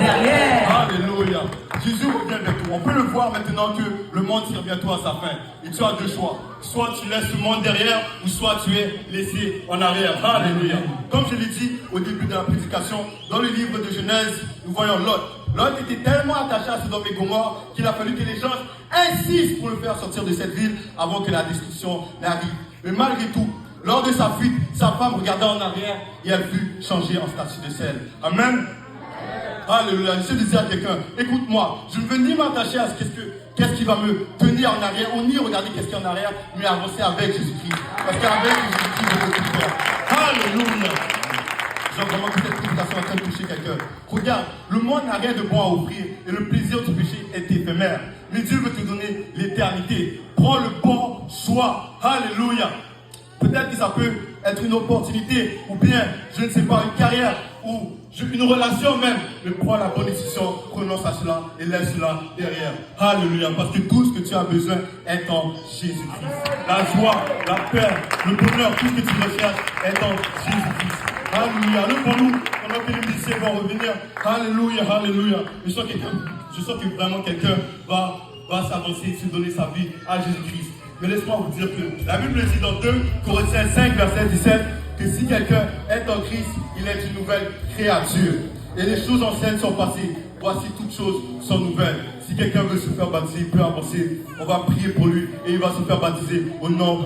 derrière. Alléluia. Jésus revient bientôt. On peut le voir maintenant que le monde tire bientôt à sa fin. Et tu as deux choix. Soit tu laisses le monde derrière, ou soit tu es laissé en arrière. Alléluia. Comme je l'ai dit au début de la prédication, dans le livre de Genèse, nous voyons Lot. Lot était tellement attaché à Sodome et Gomorrhe qu'il a fallu que les gens insistent pour le faire sortir de cette ville avant que la destruction n'arrive. Mais malgré tout, lors de sa fuite, sa femme regarda en arrière et elle fut changée en statue de sel. Amen. Alléluia. Je disais à quelqu'un, écoute-moi, je ne veux ni m'attacher à qu'est-ce qui va me tenir en arrière, ou ni regarder qu'est-ce qui est en arrière, mais avancer avec Jésus-Christ. Parce qu'avec Jésus-Christ, je peux tout faire. Alléluia. Genre vraiment que cette prédication est en train de toucher quelqu'un. Regarde, le monde n'a rien de bon à offrir et le plaisir du péché est éphémère. Mais Dieu veut te donner l'éternité. Prends le bon choix. Alléluia. Peut-être que ça peut être une opportunité ou bien, je ne sais pas, une carrière ou une relation même. Mais prends la bonne décision, renonce à cela et laisse cela derrière. Alléluia. Parce que tout ce que tu as besoin est en Jésus-Christ. La joie, la paix, le bonheur, tout ce que tu recherches est en Jésus-Christ. Alléluia. Levons-nous pendant que les musiciens vont revenir. Alléluia, alléluia. Je sens que vraiment quelqu'un va s'avancer, se donner sa vie à Jésus-Christ. Mais laisse-moi vous dire que la Bible dit dans 2 Corinthiens 5, verset 17, que si quelqu'un est en Christ, il est une nouvelle créature. Et les choses anciennes sont passées. Voici toutes choses sont nouvelles. Si quelqu'un veut se faire baptiser, il peut avancer. On va prier pour lui et il va se faire baptiser au nom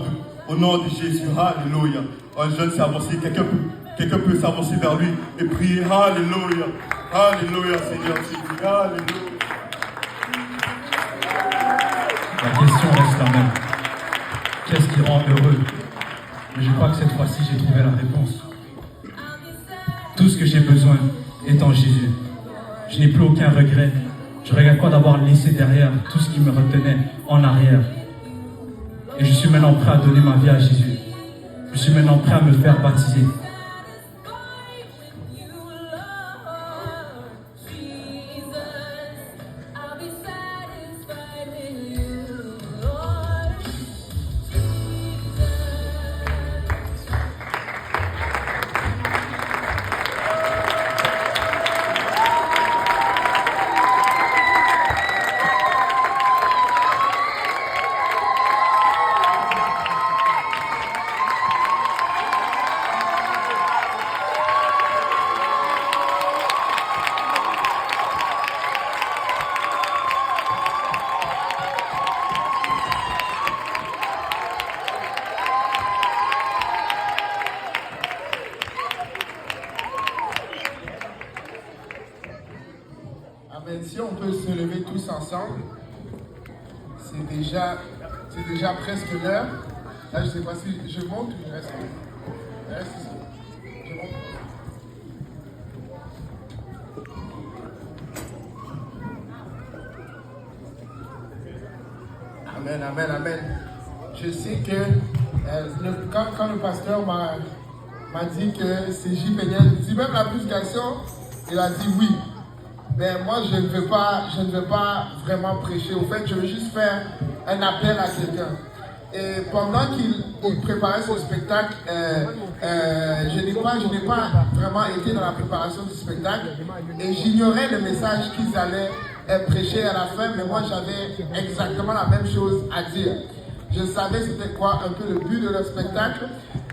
de Jésus. Alléluia. Un jeune s'est avancé. Quelqu'un peut s'avancer vers lui et prier. Alléluia. Alléluia, Seigneur Jésus. Alléluia. La question reste la même. Qu'est-ce qui rend heureux? Mais je crois que cette fois-ci, j'ai trouvé la réponse. Tout ce que j'ai besoin est en Jésus. Je n'ai plus aucun regret. Je ne regrette pas d'avoir laissé derrière tout ce qui me retenait en arrière. Et je suis maintenant prêt à donner ma vie à Jésus. Je suis maintenant prêt à me faire baptiser. Si on peut se lever tous ensemble, c'est déjà presque l'heure. Là, je ne sais pas si je monte ou je reste ici. Je monte. Amen, amen, amen. Je sais que quand le pasteur m'a dit que c'est J. Péniel, il dit même la prédication, il a dit oui. Mais moi, je ne veux pas vraiment prêcher. Au fait, je veux juste faire un appel à quelqu'un. Et pendant qu'il préparait son spectacle, je n'ai pas vraiment été dans la préparation du spectacle. Et j'ignorais le message qu'ils allaient prêcher à la fin. Mais moi, j'avais exactement la même chose à dire. Je savais c'était quoi un peu le but de leur spectacle.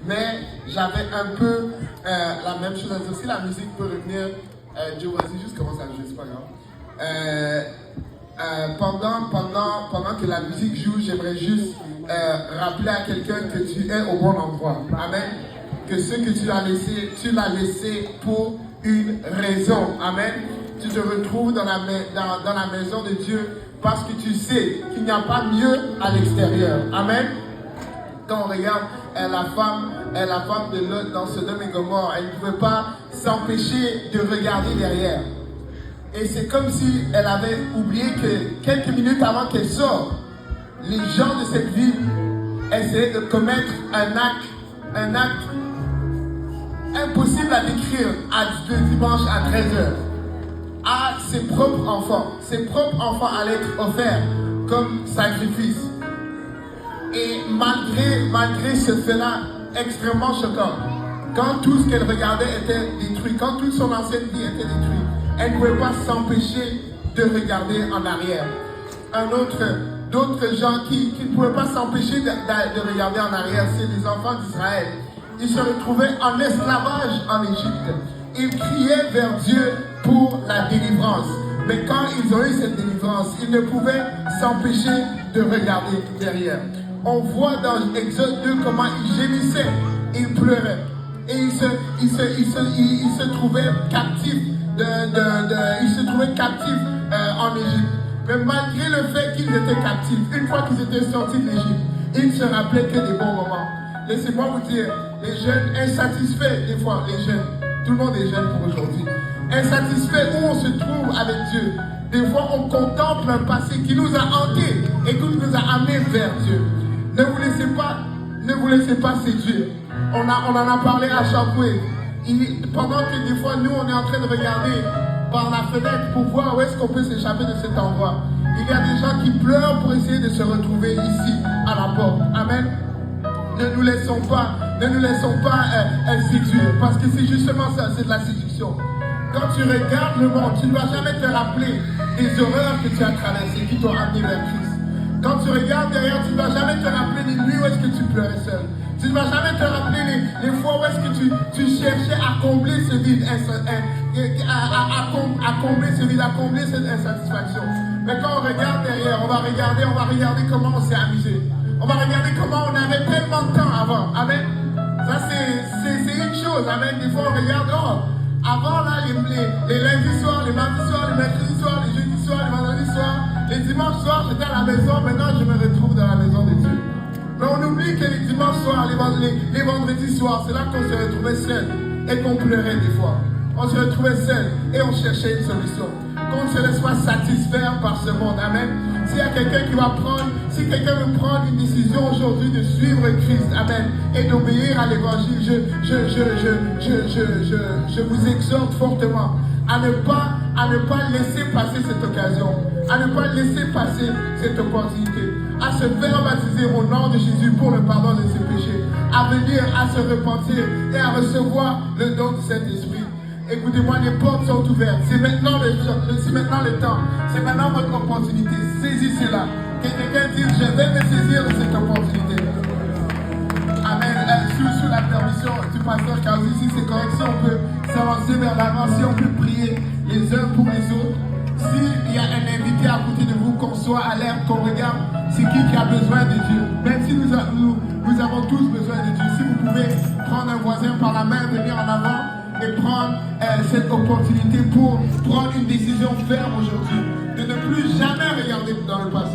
Mais j'avais un peu la même chose à dire. Si la musique peut revenir... Dieu, vas-y, juste commence à jouer, c'est pas grave. Pendant que la musique joue, j'aimerais juste rappeler à quelqu'un que tu es au bon endroit. Amen. Que ce que tu l'as laissé pour une raison. Amen. Tu te retrouves dans la maison de Dieu parce que tu sais qu'il n'y a pas mieux à l'extérieur. Amen. Quand on regarde la femme de Lot dans Sodome et Gomorrhe, elle ne pouvait pas s'empêcher de regarder derrière. Et c'est comme si elle avait oublié que quelques minutes avant qu'elle sorte, les gens de cette ville essayaient de commettre un acte impossible à décrire le dimanche à 13h à ses propres enfants. Ses propres enfants allaient être offerts comme sacrifice. Et malgré ce fait-là extrêmement choquant, quand tout ce qu'elle regardait était détruit, quand toute son ancienne vie était détruite, elle ne pouvait pas s'empêcher de regarder en arrière. D'autres gens qui ne pouvaient pas s'empêcher de regarder en arrière, c'est les enfants d'Israël. Ils se retrouvaient en esclavage en Égypte. Ils criaient vers Dieu pour la délivrance. Mais quand ils ont eu cette délivrance, ils ne pouvaient s'empêcher de regarder derrière. On voit dans Exode 2 comment ils gémissaient, ils pleuraient. Et ils se trouvaient captifs en Égypte. Mais malgré le fait qu'ils étaient captifs, une fois qu'ils étaient sortis de l'Égypte, ils ne se rappelaient que des bons moments. Laissez-moi vous dire, les jeunes insatisfaits, des fois, les jeunes, tout le monde est jeune pour aujourd'hui, insatisfaits où on se trouve avec Dieu. Des fois, on contemple un passé qui nous a hantés et qui nous a amenés vers Dieu. Ne vous laissez pas séduire. On en a parlé à Chapoué. Pendant que des fois, nous, on est en train de regarder par la fenêtre pour voir où est-ce qu'on peut s'échapper de cet endroit. Il y a des gens qui pleurent pour essayer de se retrouver ici, à la porte. Amen. Ne nous laissons pas séduire, parce que c'est justement ça, c'est de la séduction. Quand tu regardes le monde, tu ne vas jamais te rappeler des horreurs que tu as traversées, qui t'ont amené vers Christ. Quand tu regardes derrière, tu ne vas jamais te rappeler les nuits où est-ce que tu pleurais seul. Tu ne vas jamais te rappeler les fois où est-ce que tu cherchais à combler ce vide, à combler cette insatisfaction. Mais quand on regarde derrière, on va regarder comment on s'est amusé. On va regarder comment on avait tellement de temps avant. Amen. Ça, c'est une chose. Amen. Des fois, on regarde, avant, là, les lundis soirs, les mardis soirs, les mercredis soirs, les jeudis soirs, les vendredis soirs, les dimanches soirs, j'étais à la maison. Maintenant, je me retrouve dans la maison de Dieu. Mais on oublie que les dimanches soirs, les vendredis soirs, c'est là qu'on se retrouvait seul et qu'on pleurait des fois. On se retrouvait seul et on cherchait une solution. Qu'on ne se laisse pas satisfaire par ce monde. Amen. S'il y a quelqu'un si quelqu'un veut prendre une décision aujourd'hui de suivre Christ, amen, et d'obéir à l'évangile, je vous exhorte fortement à ne pas laisser passer cette occasion, à ne pas laisser passer cette opportunité, à se faire baptiser au nom de Jésus pour le pardon de ses péchés, à venir à se repentir et à recevoir le don de cet esprit. Écoutez-moi, les portes sont ouvertes. C'est maintenant le temps. C'est maintenant votre opportunité. Saisissez-la. Que quelqu'un dise, je vais me saisir de cette opportunité. Amen. Sous la permission du pasteur Kaouzi, si c'est correct, si on peut s'avancer vers l'avant, si on peut prier les uns pour les autres. S'il y a un invité à côté de vous, qu'on soit alerte, qu'on regarde, c'est qui a besoin de Dieu. Même si nous avons tous besoin de Dieu. Si vous pouvez prendre un voisin par la main, venir en avant et prendre cette opportunité pour prendre une décision ferme aujourd'hui, de ne plus jamais regarder dans le passé.